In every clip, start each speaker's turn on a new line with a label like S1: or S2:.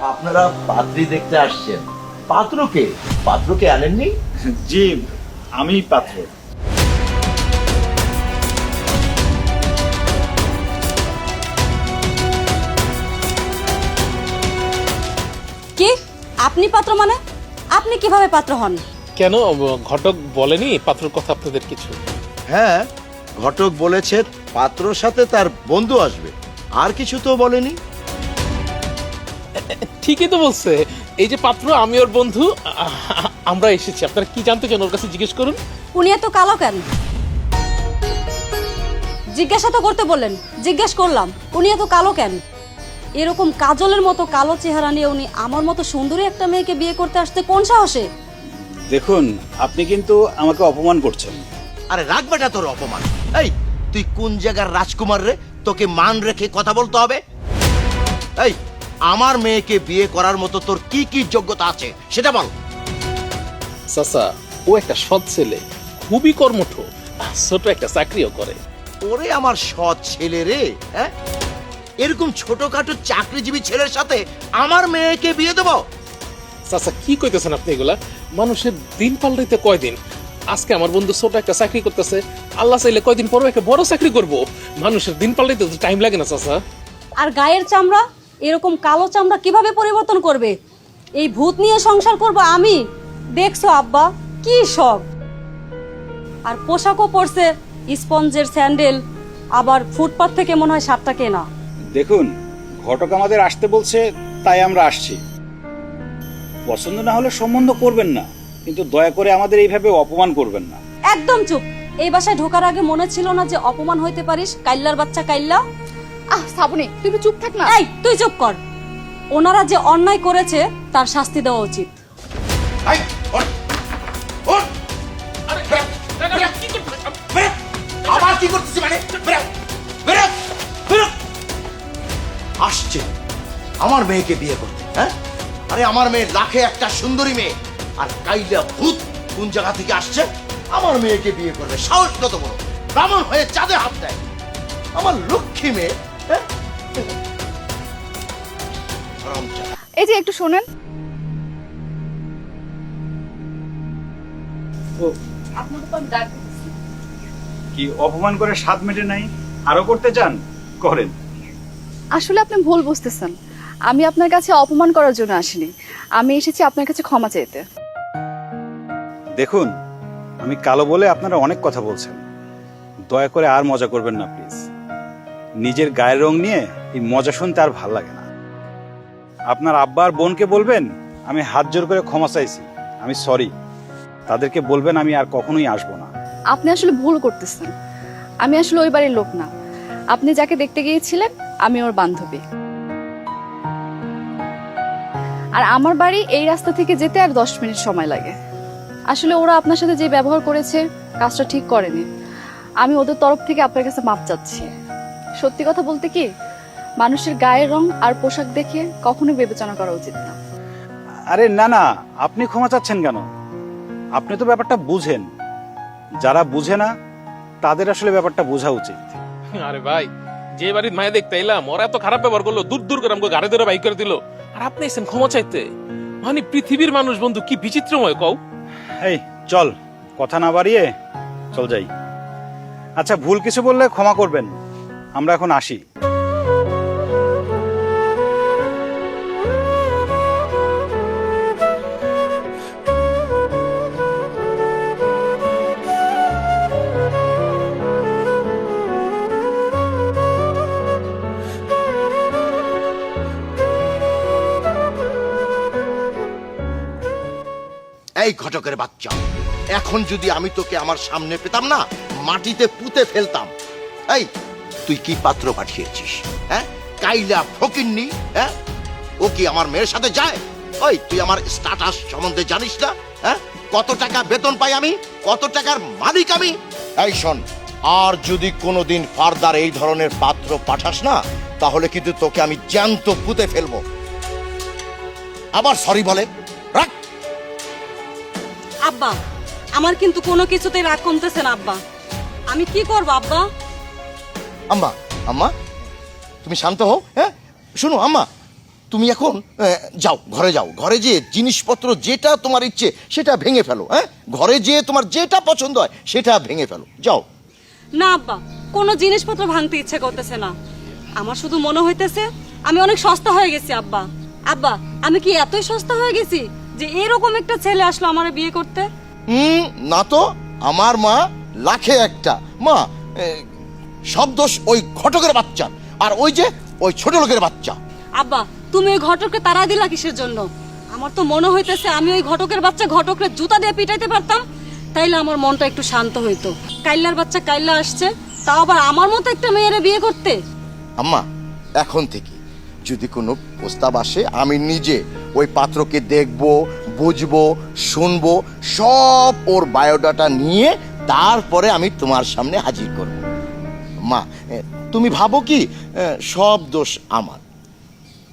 S1: আপনারা পাত্রী দেখতে আসছেন, পাত্রকে আনেননি?
S2: জি, আমি পাত্র।
S3: কি আপনি পাত্র মানে? আপনি কিভাবে পাত্র হন?
S4: কেন ঘটক বলেনি পাত্রর কথা আপনাদের কিছু?
S1: হ্যাঁ, ঘটক বলেছে পাত্রর সাথে তার বন্ধু আসবে, আর কিছু তো বলেনি।
S4: ঠিকই তো বলছে, এই যে পাত্র, আমি ওর বন্ধু, আমরা এসেছি। আপনারা কি জানতে চান ওর কাছে জিজ্ঞেস করুন।
S3: উনি এত কালো কেন? জিজ্ঞাসা তো করতে বললেন, জিজ্ঞেস করলাম উনি এত কালো কেন? এরকম কাজলের মতো কালো চেহারা নিয়ে উনি আমার মতো সুন্দরী একটা মেয়েকে বিয়ে করতে আসতে কোন সাহসে?
S2: দেখুন, আপনি কিন্তু আমাকে অপমান করছেন।
S1: আরে রাখবেটা তোর অপমান। এই, তুই কোন জায়গার রাজকুমার রে? তোকে মান রেখে কথা বলতে হবে। এই, আমার মেয়েকে বিয়ে করার মতো তোর কি কি যোগ্যতা আছে সেটা বল।
S4: চাচা, ও একটা সৎ ছেলে, খুবই কর্মঠ, ছোট একটা চাকরিও করে।
S1: ওরে আমার সৎ ছেলে রে, হ্যাঁ? এরকম ছোটখাটো চাকরিজীবী ছেলের সাথে আমার মেয়েকে বিয়ে দেবো?
S4: চাচা, কি কইতেছেন আপনি এগুলা? মানুষের দিন পাল্টাইতে কয়দিন? আজকে আমার বন্ধু ছোট একটা চাকরি করতেছে, আল্লাহ চাইলে কয়দিন পরে একটা বড় চাকরি করব। মানুষের দিন পাল্টাইতে তো টাইম লাগে না চাচা।
S3: আর গায়ের চামড়া, এরকম কালো চামড়া কিভাবে পরিবর্তন করবে? এই ভূত নিয়ে সংসার করব আমি? দেখছো আব্বা কি শখ! আর পোশাকও পরছে স্পঞ্জের স্যান্ডেল, আবার ফুটপাত থেকে মনে হয় সাতটা কেনা।
S2: দেখুন, ঘটক আমাদের আসতে বলছে, তাই আমরা আসছি। পছন্দ না হলে সম্বন্ধ করবেন না, কিন্তু দয়া করে আমাদের এইভাবে অপমান করবেন না।
S3: একদম চুপ! এই বাসায় ঢোকার আগে মনে ছিল না যে অপমান হইতে পারিস? কাইল্লার বাচ্চা কাইল্লা!
S5: শ্রাবণী, তুই একটু চুপ থাক না।
S3: এই তুই চুপ কর! ওনারা যে অন্যায় করেছে তার শাস্তি দেওয়া উচিত।
S1: এই, ওঠ, ওঠ। আবার কি করতেছিস মানে? বেরো, বেরো, বেরো। আসছে আমার মেয়েকে বিয়ে করতে, হ্যাঁ? আরে আমার মেয়ে লাখে একটা সুন্দরী মেয়ে, আর কাইলা ভূত কোন জায়গা থেকে আসছে আমার মেয়েকে বিয়ে করবে? সাহস কত বড়! ব্রাহ্মণ হয়ে চাঁদে হাত দেয় আমার লক্ষ্মী মেয়ে, হ্যাঁ? হারামজাদা।
S5: এই যে একটু শোনেন।
S2: কি অপমান করে স্বাদ মেটে নাই? আরো করতে চান? করেন।
S5: আসলে আপনি ভুল বুঝতেছেন। আমি আপনার কাছে অপমান করার জন্য আসিনি, আমি এসেছি আপনার কাছে ক্ষমা চাইতে।
S2: দেখুন, আমি কালো বলে আপনারা অনেক কথা বলছেন, দয়া করে আর মজা করবেন না প্লিজ। নিজের গায়ের রং নিয়ে এই মজা শুনতে আর ভাল লাগে না। আপনার আব্বা আর বোনকে বলবেন আমি হাত জোর করে ক্ষমা চাইছি, আমি সরি। তাদেরকে বলবেন আমি আর কখনোই আসবো না।
S5: আপনি আসলে ভুল করতেছেন। আমি আসলে ওই বাড়ির লোক না। আপনি যাকে দেখতে গিয়েছিলেন আমি ওর বান্ধবী। আর আমার বাড়ি এই রাস্তা থেকে যেতে আর 10 মিনিট সময় লাগে। আসলে ওরা আপনার সাথে যে ব্যবহার করেছে কাজটা ঠিক করেনি। আমি ওদের তরফ থেকে আপনার কাছে মাপ চাচ্ছি। সত্যি কথা বলতে কি, মানুষের গায়ের রং আর পোশাক দেখে কখনো বিবেচনা করা উচিত না।
S2: আরে না না, আপনি ক্ষমা চাচ্ছেন কেন? আপনি তো ব্যাপারটা বুঝেন। যারা বুঝে না তাদের আসলে ব্যাপারটা বোঝা উচিত।
S4: আরে ভাই, যে বাড়ির মায়া দেখতে এলাম ওরা এত খারাপ ব্যবহার করলো, দূর দূর করে আমাকে গাড়ি ধরে বাইক করে দিল, আর আপনি এসেছেন ক্ষমা চাইতে? মানে পৃথিবীর মানুষ বন্ধু কি বিচিত্রময় কও।
S2: এই চল, কথা না বাড়িয়ে চল যাই। আচ্ছা, ভুল কিছু বললে ক্ষমা করবেন, আমরা এখন আসি।
S1: এই ঘটকের বাচ্চা, এখন যদি আমি তোকে আমার সামনে পেতাম না, মাটিতে পুঁতে ফেলতাম। এই, তুই কি পাত্র পাঠিয়েছিস? হ্যাঁ, কাইলা ফকিন্নি, হ্যাঁ? ও কি আমার মেয়ের সাথে যায়? ওই, তুই আমার স্ট্যাটাস সম্বন্ধে জানিস না? হ্যাঁ, কত টাকা বেতন পাই আমি, কত টাকার মালিক আমি? এই শোন, আর যদি কোনোদিন ফার্দার এই ধরনের পাত্র পাঠাস না, তাহলে কিন্তু তোকে আমি জ্যান্ত পুঁতে ফেলবো। আবার সরি বলে রাখ।
S3: আব্বা, আমার কিন্তু কোনো কিছুতেই রাগ কমতেছে না আব্বা। আমি কি করব আব্বা?
S1: আম্মা, আম্মা তুমি শান্ত হও। হ্যাঁ, শোনো আম্মা, তুমি এখন যাও, ঘরে যাও। ঘরে যেয়ে জিনিসপত্র যেটা তোমার ইচ্ছে সেটা ভেঙে ফেলো। হ্যাঁ, ঘরে যেয়ে তোমার যেটা পছন্দ হয় সেটা ভেঙে ফেলো, যাও।
S3: না আব্বা, কোনো জিনিসপত্র ভাঙতে ইচ্ছে করতেছে না। আমার শুধু মনে হইতেছে আমি অনেক সস্তা হয়ে গেছি আব্বা। আব্বা, আমি কি এতই সস্তা হয়ে গেছি যে এরকম একটা ছেলে আসলো আমার বিয়ে করতে?
S1: না তো, আমার মা লাখে একটা মা। সব দোষ ওই ঘটকের বাচ্চা, আর ওই যে ওই ছোট লোকের বাচ্চা।
S3: আব্বা, তুমি ওই ঘটককে তাড়া দিলা কিসের জন্য? আমার তো মনে হইতেছে আমি ওই ঘটকের বাচ্চা ঘটকরে জুতা দিয়ে পিটাইতে পারতাম, তাইলে আমার মনটা একটু শান্ত হইতো। কাইল্লার বাচ্চা কাইল্লা আসছে, তাও আবার আমার মতো একটা মেয়েরে বিয়ে করতে।
S1: আম্মা, এখন থেকে যদি কোনো প্রস্তাব আসে আমি নিজে ওই পাত্রকে দেখব, বুঝবো, শুনবো, সব ওর বায়োডাটা নিয়ে তারপরে আমি তোমার সামনে হাজির করব। মা, তুমি ভাবো কি সব দোষ আমার?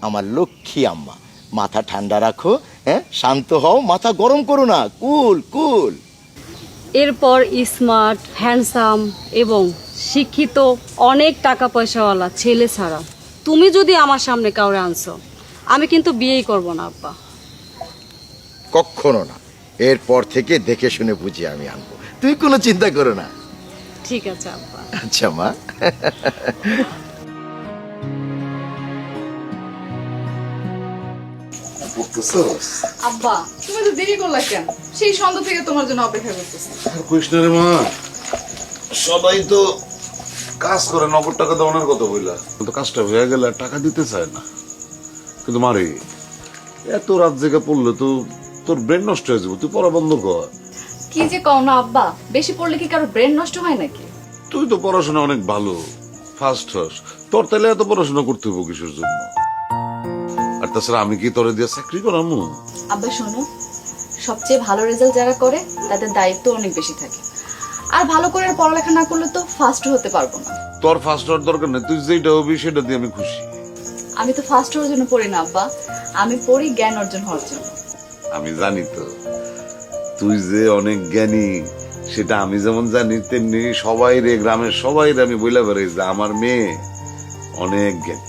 S1: আমার লক্ষ্মী আম্মা, মাথা ঠান্ডা রাখো, হ্যাঁ, শান্ত হও, মাথা গরম করো না, কুল কুল।
S3: এরপর স্মার্ট, হ্যান্ডসাম এবং শিক্ষিত অনেক টাকা পয়সাওয়ালা ছেলে ছাড়া তুমি যদি আমার সামনে কাউরে আনছো, আমি কিন্তু বিয়েই করব না আব্বা।
S1: কখনো না, এরপর থেকে দেখে শুনে বুঝে আমি আনবো, তুই কোনো চিন্তা করো না।
S3: ঠিক আছে আব্বা।
S1: আচ্ছা মা।
S5: আব্বা, তুমি তো দেরি করলা কেন? সেই সন্ধ্যা থেকে তোমার জন্য অপেক্ষা করতেছি।
S6: কৃষ্ণের মা, সবাই তো কাজ করে, নগদ টাকা দেওয়ানোর কথা বললা, কিন্তু কাজটা হয়ে গেলে আর টাকা দিতে চায় না। কিন্তু মারে, এত রাত জেগে পড়লে তো তোর ব্রেন নষ্ট হয়ে যাবে, তুই পড়া বন্ধ কর।
S5: কি যে কও না আব্বা, বেশি পড়লে কি কারো ব্রেন নষ্ট হয় নাকি?
S6: তুই তো পড়াশোনা অনেক ভালো, ফার্স্ট হস, তোর তাহলে এত পড়াশোনা করতে হবো কিসের জন্য? আর তাছাড়া আমি কি তোরে দিয়ে চাকরি করামু?
S5: আব্বা শোনো, সবচেয়ে ভালো রেজাল্ট যারা করে তাদের দায়িত্ব অনেক বেশি থাকে, আর ভালো করে পড়ালেখা না করলে তো ফার্স্ট হতে পারবো না।
S6: তোর ফার্স্ট হওয়ার দরকার নেই, তুই যেটা হবি সেটা দিয়ে আমি খুশি।
S5: আমি তো ফার্স্ট হওয়ার জন্য পড়ি না আব্বা, আমি পড়ি জ্ঞান অর্জন হওয়ার জন্য।
S6: আমি জানি তো তুই যে অনেক জ্ঞানী, সেটা আমি যেমন জানি তেমনি সবাই রে, গ্রামের সবাই রে আমি বইলা বেড়াই যে আমার মেয়ে অনেক জ্ঞানী।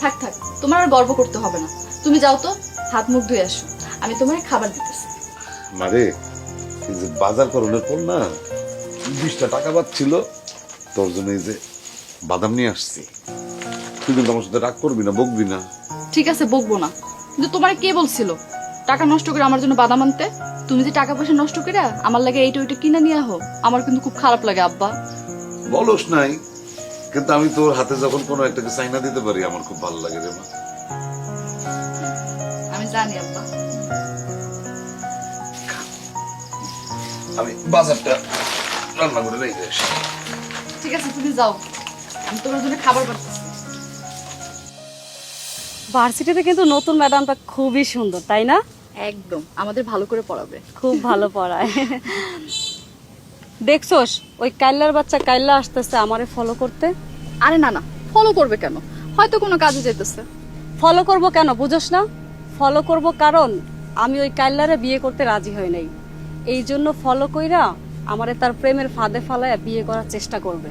S5: থাক থাক, তোমার আর গর্ব করতে হবে না। তুমি যাও তো, হাত মুখ ধুয়ে আসো, আমি তোমার খাবার দিতেছি।
S6: মারে, এই যে বাজার করণের পর না 20টা টাকা পাচ্ছিল, তোর জন্য এই যে বাদাম নিয়ে আসছি। তুই কিন্তু আমার সাথে রাগ করবি না, বকবি না।
S5: ঠিক আছে, বকবো না, কিন্তু তোমার কে বলছিল টাকা নষ্ট করে আমার জন্য বাদাম আনতে? তুমি যে টাকা পয়সা নষ্ট করে আমার লাগে এইটা ওইটা কিনে নিয়ে আহো, আমার কিন্তু খুব খারাপ লাগে আব্বা।
S6: বলস নাই, কিন্তু আমি তোর হাতে যখন কোনো একটা চাইনা দিতে পারি আমার খুব ভালো লাগে রে মা।
S5: আমি জানি আব্বা।
S6: আমি বাজারটা রান্না করে রেখে আসি।
S5: ঠিক আছে, তুমি যাও, আমি তোমার জন্য খাবার পাঠাচ্ছি।
S3: ভার্সিটিতে কিন্তু নতুন ম্যাডামটা খুবই সুন্দর, তাই না?
S5: একদম, আমাদের ভালো করে পড়াবে।
S3: খুব ভালো পড়ায়। দেখছোস, ওই কাইল্লার বাচ্চা কাইল্লা আসতেছে আমারে ফলো করতে।
S5: আরে না না, ফলো করবে কেন? হয়তো কোনো কাজে যেতেছে।
S3: ফলো করব কেন বুঝোস না? ফলো করব কারণ আমি ওই কাইল্লারে বিয়ে করতে রাজি হই নাই, এই জন্য ফলো কইরা আমারে তার প্রেমের ফাঁদে ফালায় বিয়ে করার চেষ্টা করবে।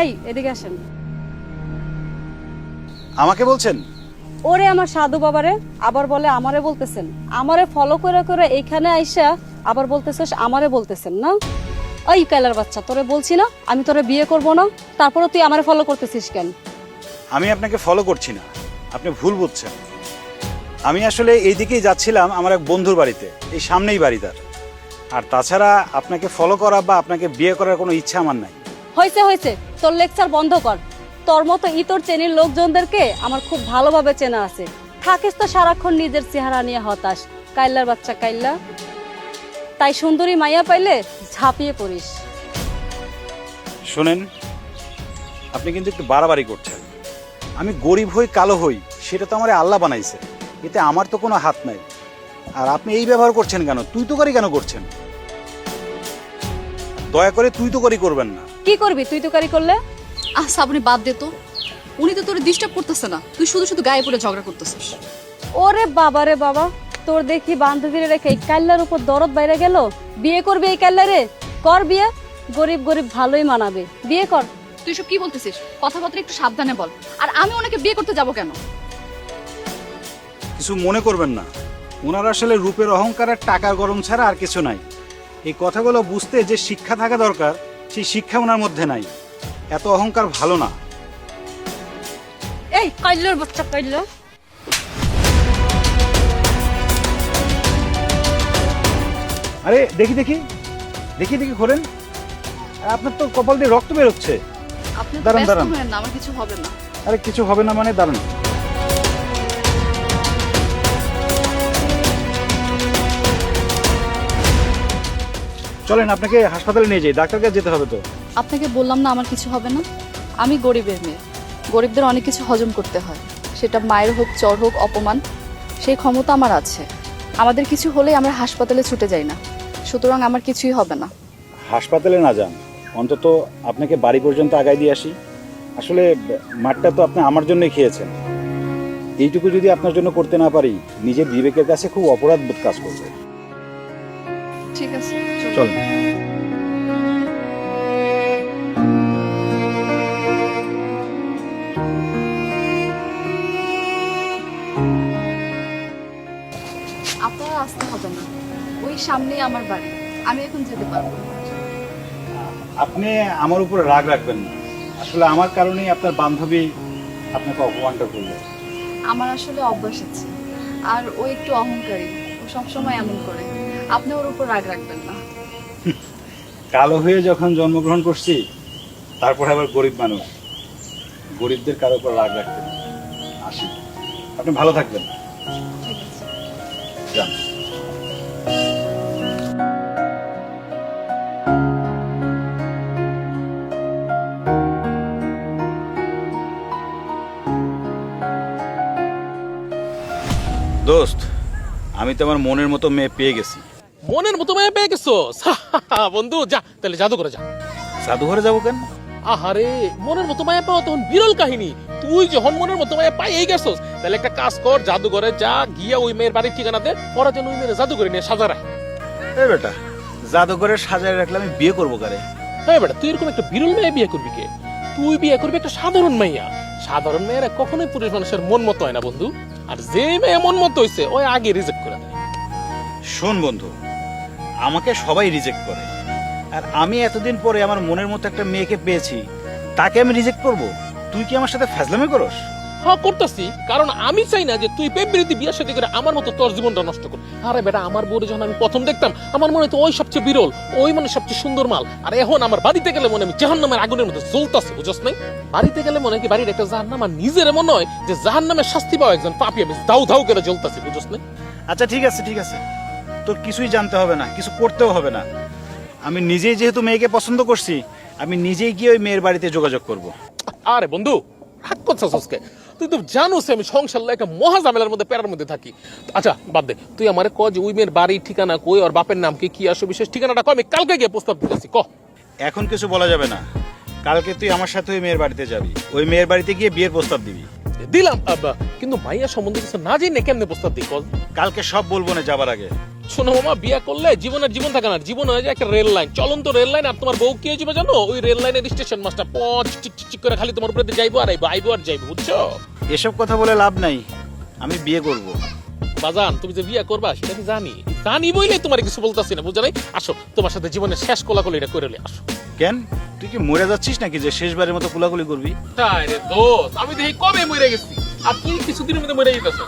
S3: এই এদিকে আসেন।
S2: আমাকে বলছেন?
S3: ওরে আমার সাধু বাবারে, আবার বলে আমারে বলতেছেন। আমারে ফলো করে করে এইখানে আইসা আবার বলতেছিস আমারে বলতেছেন না? ওই কাইলার বাচ্চা, তোরে বলছি না আমি তোরে বিয়ে করব না, তারপরে তুই আমারে ফলো করতেছিস কেন?
S2: আমি আপনাকে ফলো করছি না, আপনি ভুল বুঝছেন। আমি আসলে এই দিকেই যাচ্ছিলাম আমার এক বন্ধুর বাড়িতে, এই সামনেই বাড়ি তার। আর তাছাড়া আপনাকে ফলো করা বা আপনাকে বিয়ে করার কোনো ইচ্ছা আমার নাই।
S3: হয়েছে হয়েছে, তোর লেকচার বন্ধ কর। তোর মতো ইতর চেনির লোকজনদেরকে আমার খুব ভালোভাবে চেনা আছে। থাকিস তো সারাক্ষণ নিজের চেহারা নিয়ে হতাশ, কাইল্লার বাচ্চা কাইল্লা। তাই সুন্দরী মাইয়া পাইলে ঝাঁপিয়ে পড়িস।
S2: শোনেন, আপনি কিন্তু একটু বাড়াবাড়ি করছেন। আমি গরিব হই কালো হই সেটা তো আমার আল্লাহ বানাইছে, এতে আমার তো কোনো হাত নাই। আর আপনি এই ব্যবহার করছেন কেন? তুই তো করি কেন করছেন? দয়া করে তুই তো করি করবেন না।
S3: কি করবি তুই তুকারি করলে?
S5: আপনি বাদ দে তো, উনি তো তোর ডিস্টার্ব করতেছে না, তুই শুধু শুধু গায়ে পড়ে ঝগড়া করতেছিস।
S3: ওরে বাবা রে বাবা, তোর দেখি বান্ধবীরে রেখে এই কাল্লার উপর দরদ বাইরে গেল। বিয়ে করবি এই কাল্লারে? কর বিয়ে, গরিব গরিব ভালোই মানাবে, বিয়ে কর।
S5: তুই সব কি বলতেছিস? কথাবার্তা একটু সাবধানে বল। আর আমি ওনাকে বিয়ে করতে যাব কেন?
S2: কিছু মনে করবেন না, ওনার আসলে রূপের অহংকার আর টাকার গরম ছাড়া আর কিছু নাই। এই কথাগুলো বুঝতে যে শিক্ষা থাকা দরকার সেই শিক্ষা ওনার মধ্যে নাই। এত অহংকার ভালো না।
S3: এই কাইল্লোর বাচ্চা কাইল্লো,
S2: আরে দেখি দেখি দেখি দেখি খোলেন। আপনার তো কপাল দিয়ে রক্ত বেরোচ্ছে।
S5: আপনি তো
S2: দাঁড়ান,
S5: ব্যস্ত
S2: দাঁড়ান।
S5: হবেন না, আমার কিছু হবে না।
S2: আরে কিছু হবে না মানে? দাঁড়ান। চলেন আপনাকে হাসপাতালে নিয়ে যাই, ডাক্তার কাছে যেতে হবে তো।
S5: আপনাকে বললাম না আমার কিছু হবে না। আমি গরিবের মেয়ে, গরিবদের অনেক কিছু হজম করতে হয়, সেটা মায়ের হোক, চর হোক, অপমান, সেই ক্ষমতা আমার আছে। আমাদের কিছু হলেই আমরা হাসপাতালে ছুটে যাই না, সুতরাং আমার কিছুই হবে না।
S2: হাসপাতালে না যান, অন্তত আপনাকে বাড়ি পর্যন্ত আগায় দিয়ে আসি। আসলে মাঠটা তো আপনি আমার জন্যই খেয়েছেন। এইটুকু যদি আপনার জন্য করতে না পারি, নিজের বিবেকের কাছে খুব অপরাধ বোধ কাজ করবে।
S5: ঠিক আছে, চলুন।
S2: চলেন।
S5: আপনারা আসতে হবে না, ওই সামনেই আমার বাড়ি, আমি এখন যেতে পারবো।
S2: আপনি আমার উপর রাগ রাখবেন না। আসলে আমার কারণেই আপনার বান্ধবী আপনাকে অপমানটা করলো।
S5: আমার আসলে অভ্যাস আছে, আর ও একটু অহংকারী, ও সবসময় এমন করে। আপনি ওর উপর রাগ রাখবেন না।
S2: কালো হয়ে যখন জন্মগ্রহণ করছি, তারপরে আবার গরিব মানুষ, গরিবদের কারো উপর রাগ রাখতেন। আসি, আপনি ভালো থাকবেন।
S5: ঠিক আছে।
S2: যান। দোস্ত, আমি তো আমার মনের মতো মেয়ে পেয়ে গেছি।
S4: মনের মতো মেয়ে পেয়ে গেছো? বন্ধু যা তাহলে জাদু করে যা।
S2: জাদুঘরে যাবো কেন?
S4: আহারে, মনের মতো মায়া পাওয়া তখন বিরল কাহিনী। তুই যখন মনের মতো মায়া পাই গেছস, তাহলে একটা কাজ কর, জাদুঘরে যা, গিয়া ওই মেয়ের বাড়ির ঠিকানা দে, ওরা যেন ওই মেয়ের জাদুঘরে নিয়ে সাজা রাখে।
S2: এই বেটা, জাদুঘরে সাজায় রাখলে আমি বিয়ে করবো কারে?
S4: হ্যাঁ বেটা, তুই এরকম একটা বিরল মেয়ে বিয়ে করবি কে? তুই বিয়ে করবি একটা সাধারণ মাইয়া। সাধারণ মেয়েরা কখনোই পুরুষ মানুষের মন মতো হয় না বন্ধু। আর যে মেয়ে মন মতো হইছে, ওই আগে রিজেক্ট করে দেয়।
S2: শোন বন্ধু, আমাকে সবাই রিজেক্ট করে, আর আমি এতদিন পরে আমার মনের মতো একটা মেয়েকে পেয়েছি, তাকে আমি রিজেক্ট করব? তুই কি আমার সাথে ফাজলামি করস?
S4: হ্যাঁ করতেছি, কারণ আমি চাই না যে তুই প্রেম বিরোধী বিয়ে শাদী করে আমার মতো তোর জীবনটা নষ্ট কর। আরে বেটা, আমার বউরে যখন আমি প্রথম দেখতাম, আমার মনে হতো ওই সবচেয়ে বিরল, ওই মানে সবচেয়ে সুন্দর মাল। আর এখন আমার বাড়িতে গেলে মনে আমি জাহান্নামের আগুনের মধ্যে জ্বলতাছে, বুঝছ নাই? বাড়িতে গেলে মনে হয় কি বাড়ির একটা জাহান্নাম, আর নিজের মনে হয় যে জাহান্নামের শাস্তি পাওয়া একজন পাপী, আমি দাউ দাউ করে জ্বলতাছি, বুঝছ নাই?
S2: আচ্ছা ঠিক আছে, ঠিক আছে, তোর কিছুই জানতে হবে না, কিছু করতেও হবে না। আমি নিজেই যেহেতু মেয়েকে পছন্দ করছি, আমি নিজেই গিয়ে ওই মেয়ের বাড়িতে যোগাযোগ করব।
S4: আরে বন্ধু, রাগ করছিস আজকে? তুই তো জানোস আমি সংসার একটা মহা ঝামেলার মধ্যে, প্যারার মধ্যে থাকি। আচ্ছা বাদ দে, তুই আমারে ক যে ওই মেয়ের বাড়ির ঠিকানা কই, আর বাপের নাম কি আসো, বিশেষ ঠিকানাটা ক, আমি কালকে গিয়ে প্রস্তাব দিতেছি। ক।
S2: এখন কিছু বলা যাবে না, কালকে তুই আমার সাথে ওই মেয়ের বাড়িতে যাবি, ওই মেয়ের বাড়িতে গিয়ে বিয়ের প্রস্তাব দিবি।
S4: দিলাম আব্বা, কিন্তু মাইয়া সম্বন্ধে কিছু না জেনে কেমনে প্রস্তাব দিই কল?
S2: কালকে সব বলবো না যাবার আগে।
S4: শোনো মামা, বিয়া করলে জীবনের জীবন থাকে না, জীবন হয়ে যায় একটা রেল লাইন, চলন্ত রেল লাইন। আর তোমার বউ কি হয়ে যাবে জানো? ওই রেল লাইনের স্টেশন মাস্টার, পচ চিক চিক চিক করে খালি তোমার উপরে যাইবো আর আইবো, আইবো আর যাইবো, বুঝছো?
S2: এসব কথা বলে লাভ নাই, আমি বিয়ে করব।
S4: বাজান, তুমি যে বিয়া করবা সেটা আমি জানি, জানি বইলে তোমার কিছু বলতাছি না, বুঝছো নাই? আসো, তোমার সাথে জীবনের শেষ কোলাকুলিটা করে লে, আসো।
S2: কেন, তুই কি মরে যাচ্ছিস নাকি যে শেষবারের মতো কুলাকুলি করবি?
S4: তাই রে দোস্ত, আমি দেখি কবে মরে গেছি, আর তুই কিছুদিনের মধ্যে মরে যেতেছ।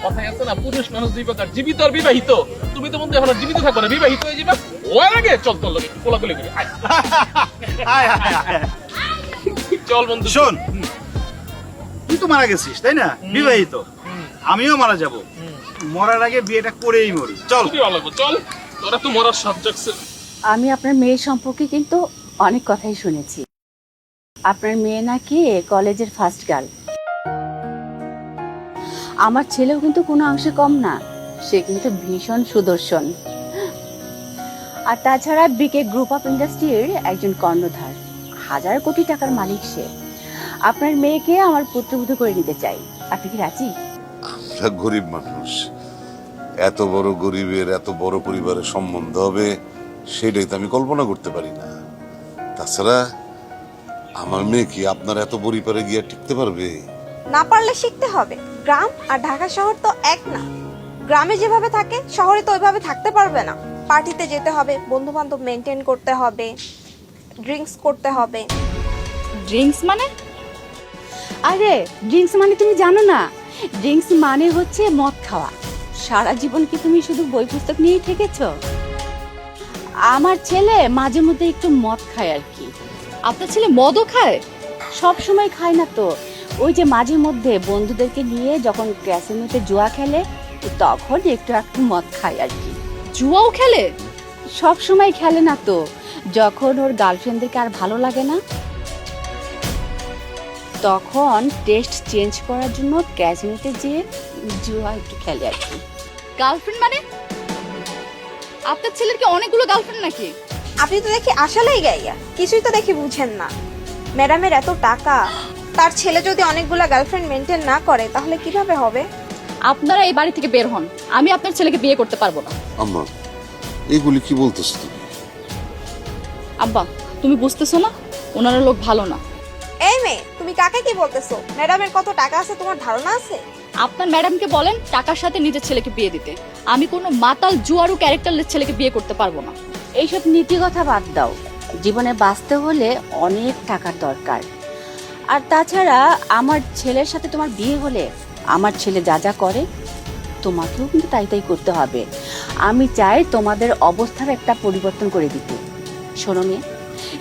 S4: কথাই আছে না, পুরুষ মানুষ দুই প্রকার, জীবিত আর বিবাহিত। তুমি তো বন্ধু এখন আর জীবিত থাকো না, বিবাহিত হয়ে যাবে। ওর আগে চল তোর লগে কোলাকুলি করি, আয়। চল বন্ধু।
S2: শোন, তুই তো মারা গেছিস তাই না, বিবাহিত, আমিও মারা যাব, মরার আগে বিয়েটা করেই মরি। চল।
S4: খুবই ভালো লাগবে, চল। তোরা তো মরার সাথ জাগছে।
S7: আমি আপনার মেয়ে সম্পর্কে কিন্তু অনেক কথাই শুনেছি। আপনার মেয়ে নাকি কলেজের ফার্স্ট গার্ল। আমার ছেলেও কিন্তু কোনো অংশে কম না, সে কিন্তু ভীষণ সুদর্শন। আর তাছাড়া বিকে গ্রুপ অফ ইন্ডাস্ট্রির একজন কর্ণধার, 1000 কোটি টাকার মালিক সে। আপনার মেয়েকে আমার পুত্রবধূ করে নিতে চাই, আপনি কি রাজি?
S6: আমরা গরিব মানুষ, এত বড় গরিবের এত বড় পরিবারের সম্বন্ধ হবে সেটাই তো আমি কল্পনা করতে পারি না। তাছাড়া আমার মেয়ে কি আপনার এত পরিবারে গিয়ে টিকতে পারবে?
S8: না পারলে শিখতে হবে। গ্রাম আর ঢাকা শহর তো এক না। গ্রামে যেভাবে থাকে শহরে তো ওইভাবে থাকতে পারবে না। পার্টিতে যেতে হবে, বন্ধু বান্ধব মেনটেন করতে হবে, ড্রিঙ্কস করতে হবে।
S5: ড্রিঙ্কস মানে?
S7: আরে ড্রিঙ্কস মানে তুমি জানো না? ড্রিঙ্কস মানে হচ্ছে মদ খাওয়া। সারা জীবন কি তুমি শুধু বই পুস্তক নিয়েই থেকেছ? আমার ছেলে মাঝে মধ্যে একটু মদ খায় আর কি।
S5: আপনার ছেলে মদও খায়?
S7: সব সময় খায় না তো, ওই যে মাঝে মধ্যে বন্ধুদেরকে নিয়ে যখন ক্যাসিনোতে জুয়া খেলে তখন একটু একটু মদ খায় আর কি।
S5: জুয়াও খেলে?
S7: সব সময় খেলে না তো, যখন ওর গার্লফ্রেন্ডদেরকে আর ভালো লাগে না তখন টেস্ট চেঞ্জ করার জন্য ক্যাসিনোতে যেয়ে জুয়া একটু খেলে আর কি।
S5: গার্লফ্রেন্ড মানে? আপনার ছেলের কি অনেকগুলো গার্লফ্রেন্ড নাকি?
S8: আপনি তো দেখি আসলেই গাইয়া, কিছুই তো দেখি বুঝেন না। ম্যাডামের এত টাকা, তার ছেলে যদি অনেকগুলা গার্লফ্রেন্ড মেনটেন না করে তাহলে কিভাবে হবে?
S5: আপনারা এই বাড়ি থেকে বের হন, আমি আপনার ছেলেকে বিয়ে করতে পারবো না।
S6: আম্মা এগুলি কি বলতেছ তুমি?
S5: আব্বা তুমি বুঝতেছো না, ওনারা লোক ভালো না।
S8: এই মেয়ে, তুমি কাকে কি বলতেছো? ম্যাডামের কত টাকা আছে তোমার ধারণা আছে?
S5: আপনার ম্যাডামকে বলেন টাকার সাথে নিজের ছেলেকে বিয়ে দিতে। আমি কোনো মাতাল জুয়ারু ক্যারেক্টারলেস ছেলেকে বিয়ে করতে পারবো না।
S7: এইসব নীতি কথা বাদ দাও, জীবনে বাঁচতে হলে অনেক টাকার দরকার। আর তাছাড়া আমার ছেলের সাথে তোমার বিয়ে হলে আমার ছেলে যা যা করে তোমাকেও কিন্তু তাই তাই করতে হবে। আমি চাই তোমাদের অবস্থার একটা পরিবর্তন করে দিতে। শোনো মেয়ে,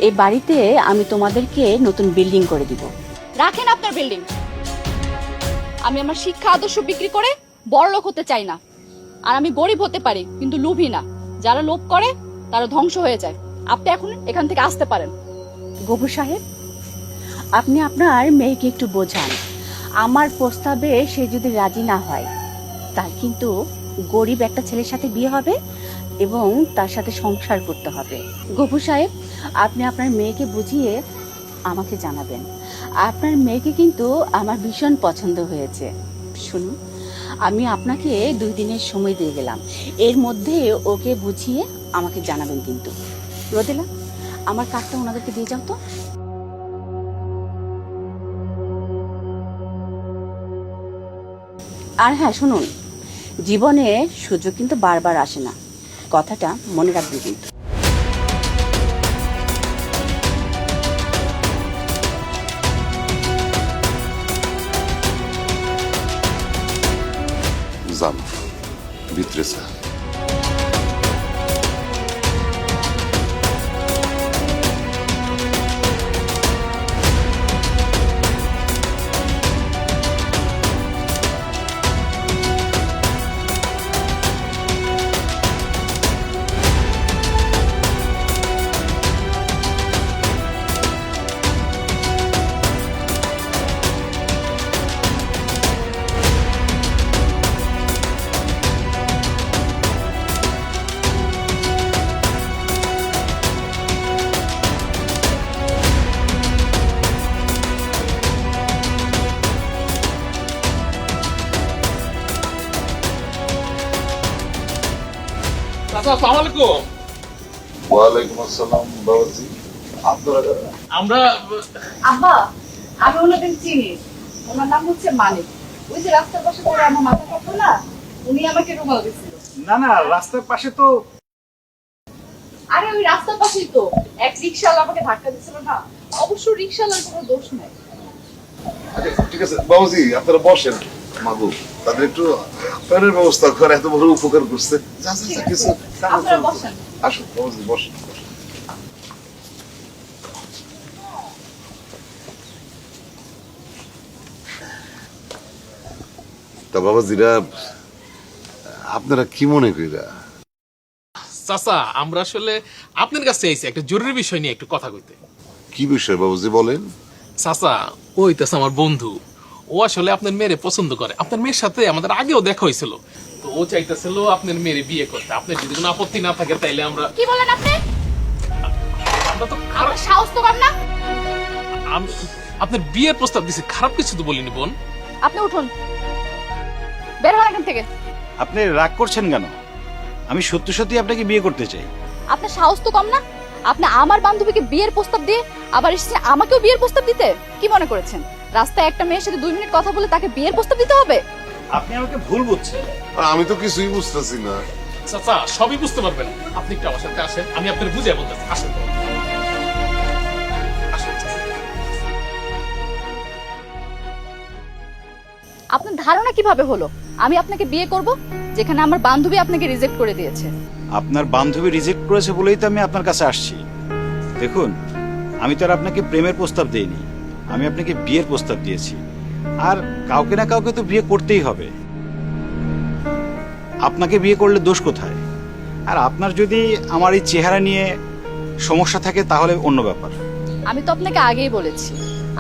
S7: এই বাড়িতে আমি তোমাদেরকে নতুন বিল্ডিং করে দিব।
S5: রাখেন আপনার বিল্ডিং। আমি আমার শিক্ষা আদর্শ বিক্রি করে বড়লোক হতে চাই না। আর আমি গরিব হতে পারি কিন্তু লোভী না। যারা লোভ করে তারা ধ্বংস হয়ে যায়। আপনি এখন এখান থেকে আসতে পারেন।
S7: গফুর সাহেব, আপনি আপনার মেয়েকে একটু বোঝান। আমার প্রস্তাবে সে যদি রাজি না হয় তার কিন্তু গরিব একটা ছেলের সাথে বিয়ে হবে এবং তার সাথে সংসার করতে হবে। গফুর সাহেব, আপনি আপনার মেয়েকে বুঝিয়ে আমাকে জানাবেন। আপনার মেয়েকে কিন্তু আমার ভীষণ পছন্দ হয়েছে। শুনুন, আমি আপনাকে 2 দিনের সময় দিয়ে গেলাম, এর মধ্যে ওকে বুঝিয়ে আমাকে জানাবেন কিন্তু। রোদেলা, আমার কার্ডটা ওনাদেরকে দিয়ে যাও তো। আর হ্যাঁ শুনুন, জীবনে সুযোগ কিন্তু বারবার আসে না, কথাটা মনে রাখবেন কিন্তু।
S6: জান ভিতরে চা।
S4: চাচা আসসালামু আলাইকুম।
S6: ওয়ালাইকুম আসসালাম বাবাজি। আপনারা কারা?
S4: আমরা
S5: আব্বা, আমি ওনাদের চিনি। ওনার নাম হচ্ছে মানিক। ওই যে রাস্তার পাশে পড়ে আমার মাথা কাটলো না, উনি আমাকে রুমাল দিছিল।
S2: না না, রাস্তার পাশে তো।
S5: আরে ওই রাস্তার পাশেই তো এক রিকশাওয়ালা আমাকে ধাক্কা দিছিল না। অবশ্য রিকশাওয়ালার কোনো দোষ নাই।
S6: আচ্ছা ঠিক আছে বাবাজি, আপনারা বসেন। মাগু তাদের একটু আপ্যায়নের ব্যবস্থা করে, এত বড় উপকার করছে। যা যা যা কিছু
S5: আপনারা বসেন।
S6: আসুন বাবাজি, বসেন বসেন। তা বাবাজিরা, আপনারা কি মনে কইরা?
S4: চাচা আমরা আসলে আপনার কাছে আইছি একটা জরুরি বিষয় নিয়ে একটু কথা কইতে।
S6: কি বিষয় বাবাজি বলেন?
S4: চাচা ওই তো আমার বন্ধু, ও আসলে আপনার মেয়েরে পছন্দ করে। আপনার মেয়ের সাথে আমাদের আগেও দেখা হয়েছিল, তো ও চাইতেছিল আপনার মেয়েরে বিয়ে করতে। আপনার যদি কোনো আপত্তি না থাকে তাইলে আমরা
S5: কি বলেন আপনি?
S4: আমরা তো
S5: আপনার সাহস তো কম না।
S4: আপনার বিয়ের প্রস্তাব দিছি, খারাপ কিছু তো বলিনি বোন।
S5: আপনি উঠুন, বের হন এখান থেকে।
S2: আপনি রাগ করছেন কেন? আমি সত্যি সত্যি আপনাকে বিয়ে করতে চাই।
S5: আপনার সাহস তো কম না। আপনি আমার বান্ধবীকে বিয়ের প্রস্তাব দিয়ে আবার এসেছেন আমাকেও বিয়ের প্রস্তাব দিতে। কি মনে করেছেন রাস্তায় একটা মেয়ের সাথে 2 মিনিট কথা বলে তাকে বিয়ের প্রস্তাব দিতে হবে?
S2: আপনি আমাকে ভুল বুঝছেন।
S6: আর আমি তো কিছুই বুঝতেছি না।
S4: চাচা সবই বুঝতে পারবেন, আপনি একটু আমার সাথে আসেন, আমি আপনার বুঝে বলতেছি। আসেন তো। আসেন, চাচা।
S5: আপনার ধারণা কিভাবে হলো আমি আপনাকে বিয়ে করব, যেখানে আমার বান্ধবী আপনাকে রিজেক্ট করে দিয়েছে?
S2: আপনার বান্ধবী রিজেক্ট করেছে বলেই তো আমি আপনার কাছে আসছি। দেখুন, আমি তো আর আপনাকে প্রেমের প্রস্তাব দেইনি, আমি আপনাকে বিয়ের প্রস্তাব দিয়েছি। আর কাউকে না কাউকে তো বিয়ে করতেই হবে। আপনাকে বিয়ে করলে দোষ কোথায়? আর আপনার যদি আমার এই চেহারা নিয়ে সমস্যা থাকে তাহলে অন্য ব্যাপার।
S5: আমি তো আপনাকে আগেই বলেছি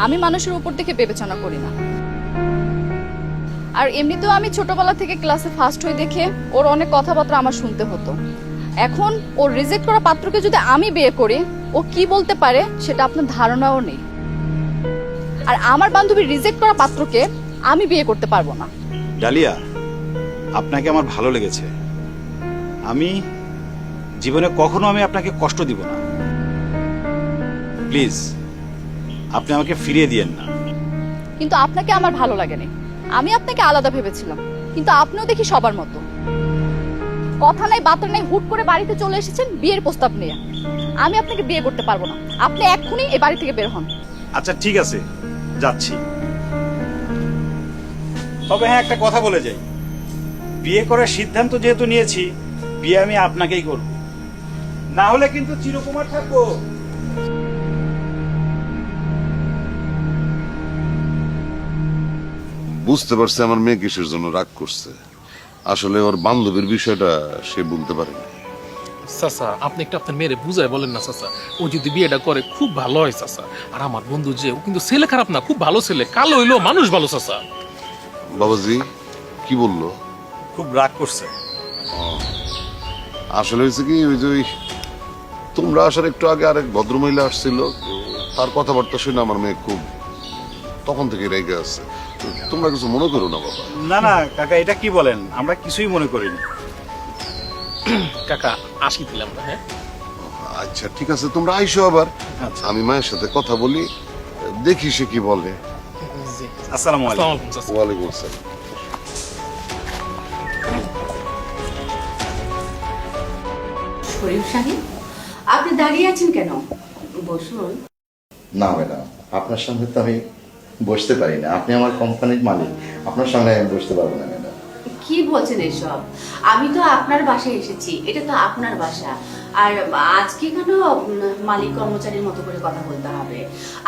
S5: আমি মানুষের উপর থেকে বিবেচনা করি না। আর এমনিতেও আমি ছোটবেলা থেকে ক্লাসে ফার্স্ট হই দেখে ওর অনেক কথাবার্তা আমার শুনতে হতো। এখন ওর রিজেক্ট করা পাত্রকে যদি আমি বিয়ে করি, ও কি বলতে পারে সেটা আপনার ধারণাও নেই। আর আমার বান্ধবী রিজেক্ট করা পাত্রকে আমি বিয়ে করতে পারবো না।
S2: ডালিয়া, আপনাকে আমার ভালো লেগেছে। আমি জীবনে কখনো আমি আপনাকে কষ্ট দিব না। প্লিজ আপনি আমাকে ফিরিয়ে দিয়েন না।
S5: কিন্তু আপনাকে আমার ভালো লাগেনি, আমি আপনাকে আলাদা ভেবেছিলাম। কিন্তু আপনিও দেখি সবার মতো, কথা নাই বার্তা নাই, হুট করে বাড়িতে চলে এসেছেন বিয়ের প্রস্তাব নিয়ে। আমি আপনাকে বিয়ে করতে পারবো না, আপনি এক্ষুনি এই বাড়ি থেকে বের হন।
S2: আচ্ছা ঠিক আছে, যাচ্ছি। তবে হ্যাঁ, একটা কথা বলে যাই, বিয়ে করার সিদ্ধান্ত যেহেতু নিয়েছি, বিয়ে আমি আপনাকেই করব, না হলে কিন্তু চিরকুমার থাকবো।
S6: বুঝতে পারছি আমার মেয়ে কিসের জন্য রাগ করছে। আসলে ওর বান্ধবীর বিষয়টা সে বলতে পারেনি।
S4: চাচা আপনি একটু আপনার মেয়েরে বুঝায় বলেন না চাচা, ও যদি বিয়েটা করে খুব ভালো হয় চাচা। আর আমার বন্ধু যে, ও কিন্তু ছেলে খারাপ না, খুব ভালো ছেলে, কালো হইলো মানুষ ভালো চাচা।
S6: বাবাজি কি বললো?
S2: খুব রাগ করছে।
S6: আসলে হয়েছে কি, ওই যে তোমরা আসার একটু আগে আরেক ভদ্রমহিলা আসছিল, তার কথাবার্তা শুনে আমার মেয়ে খুব তখন থেকে রেগে আছে। তোমরা কিছু মনে করো না বাবা।
S2: না না কাকা, এটা কি বলেন, আমরা কিছুই মনে করিনি।
S4: কাকা আসি দিলাম না। হ্যাঁ
S6: আচ্ছা ঠিক আছে, তোমরা আইসো আবার।
S2: আচ্ছা।
S6: আমি মায়ের সাথে কথা বলি, দেখি সে কি বলে।
S4: জি।
S2: আসসালামু আলাইকুম।
S4: আসসালামু আলাইকুম চাচা।
S6: ওয়ালাইকুম আসসালাম।
S7: শরীফ সাহেব, আপনি দাঁড়িয়ে আছেন কেন? বসুন।
S1: না ম্যাডাম, আপনার সঙ্গে তো আমি বসতে পারি না। আপনি আমার কোম্পানির মালিক, আপনার সঙ্গে আমি বসতে পারবো না ম্যাডাম।
S7: কি বলছেন এসব? আমি তো আপনার বাসায় এসেছি, এটা তো আপনার বাসা। আর আজকে কেন মালিক কর্মচারীর মতো করে কথা বলতে হবে?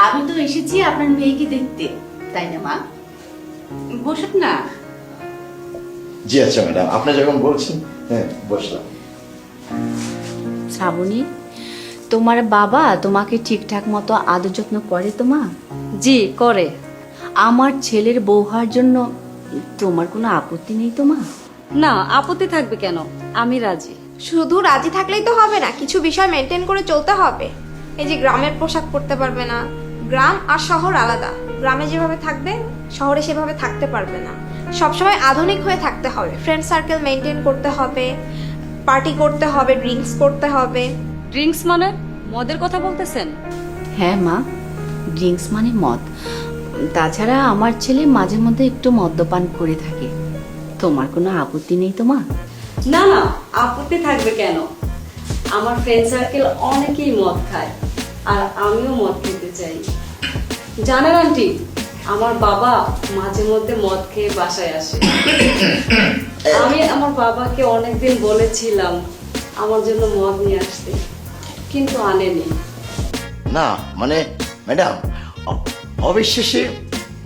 S7: আমি তো এসেছি আপনার মেয়েকে দেখতে, তাই না মা? বসুন না।
S1: জি আচ্ছা ম্যাডাম, আপনি যখন বলছেন, হ্যাঁ বসলাম।
S7: শ্রাবণী, তোমার বাবা তোমাকে ঠিকঠাক মতো আদর যত্ন করে তো মা?
S3: জি করে।
S7: আমার ছেলের বউ হওয়ার জন্য তোমার কোনো আপত্তি নেই তো মা?
S3: না, আপত্তি থাকবে কেন, আমি রাজি।
S8: শুধু রাজি থাকলেই তো হবে না, কিছু বিষয় মেনটেন করে চলতে হবে। এই যে গ্রামের পোশাক পরতে পারবে না, গ্রাম আর শহর আলাদা। গ্রামে যেভাবে থাকবে শহরে সেভাবে থাকতে পারবে না। সবসময় আধুনিক হয়ে থাকতে হবে, ফ্রেন্ড সার্কেল মেনটেন করতে হবে, পার্টি করতে হবে, ড্রিঙ্কস করতে হবে।
S3: ড্রিঙ্কস মানে মদের কথা বলতেছেন?
S7: হ্যাঁ মা, ড্রিঙ্কস মানে মদ। তাছাড়া আমার ছেলে মাঝে মধ্যে একটু মদ্যপান করে থাকে। তোমার কোনো আপত্তি নেই তো মা?
S3: না না, আপত্তি থাকবে কেন, আমার ফ্রেন্ড সার্কেল অনেকেই মদ খায়, আর আমিও মদ খেতে চাই। জানেন আন্টি, আমার বাবা মাঝে মধ্যে মদ খেয়ে বাসায় আসে। আমি আমার বাবাকে অনেকদিন বলেছিলাম আমার জন্য মদ নিয়ে আসতে, কিন্তু আনেনি।
S1: না মানে ম্যাডাম, অবশেষে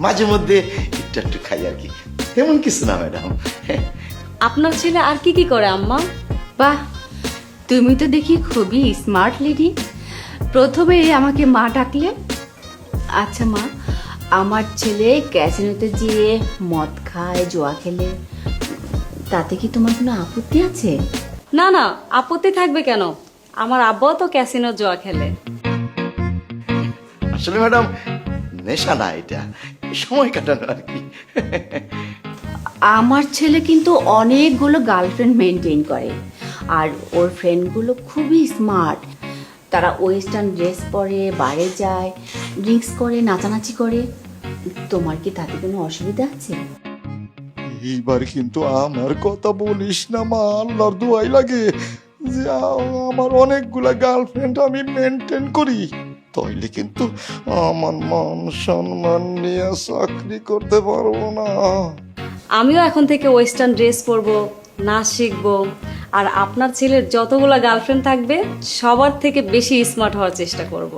S1: মাঝে মধ্যে একটু একটু খাই আর কি, তেমন কিছু না ম্যাডাম।
S3: আপনার ছেলে আর কি কি করে আম্মা?
S7: বাহ, তুমি তো দেখি খুবই স্মার্ট লেডি। প্রথমে আমাকে মা ডাকলে। আচ্ছা মা, আমার ছেলে ক্যাসিনোতে যেয়ে মদ খায়, জুয়া খেলে, তাতে কি তোমার কোনো আপত্তি আছে?
S3: না না, আপত্তি থাকবে কেন, আমার আব্বাও তো ক্যাসিনো জুয়া খেলে।
S1: আসলে ম্যাডাম নেশা না, এটা সময় কাটানো আর কি।
S7: আমার ছেলে কিন্তু অনেকগুলো গার্লফ্রেন্ড মেনটেন করে, আর ওর ফ্রেন্ডগুলো খুবই স্মার্ট। তারা ওয়েস্টার্ন ড্রেস পরে বারে যায়, ড্রিঙ্কস করে, নাচানাচি করে। তোমার কি তাতে কোনো অসুবিধা আছে?
S9: এইবার কিন্তু আমার কথা বলিস না মা, আল্লাহর দোয়াই লাগে যে আমার অনেকগুলা গার্লফ্রেন্ড আমি মেনটেন করি, তাইলে কিন্তু আমার মান সম্মান নিয়ে চাকরি করতে পারবো না।
S3: আমিও এখন থেকে ওয়েস্টার্ন ড্রেস পরবো, নাচ শিখবো, আর আপনার ছেলের যতগুলা গার্লফ্রেন্ড থাকবে সবার থেকে বেশি স্মার্ট হওয়ার চেষ্টা করব।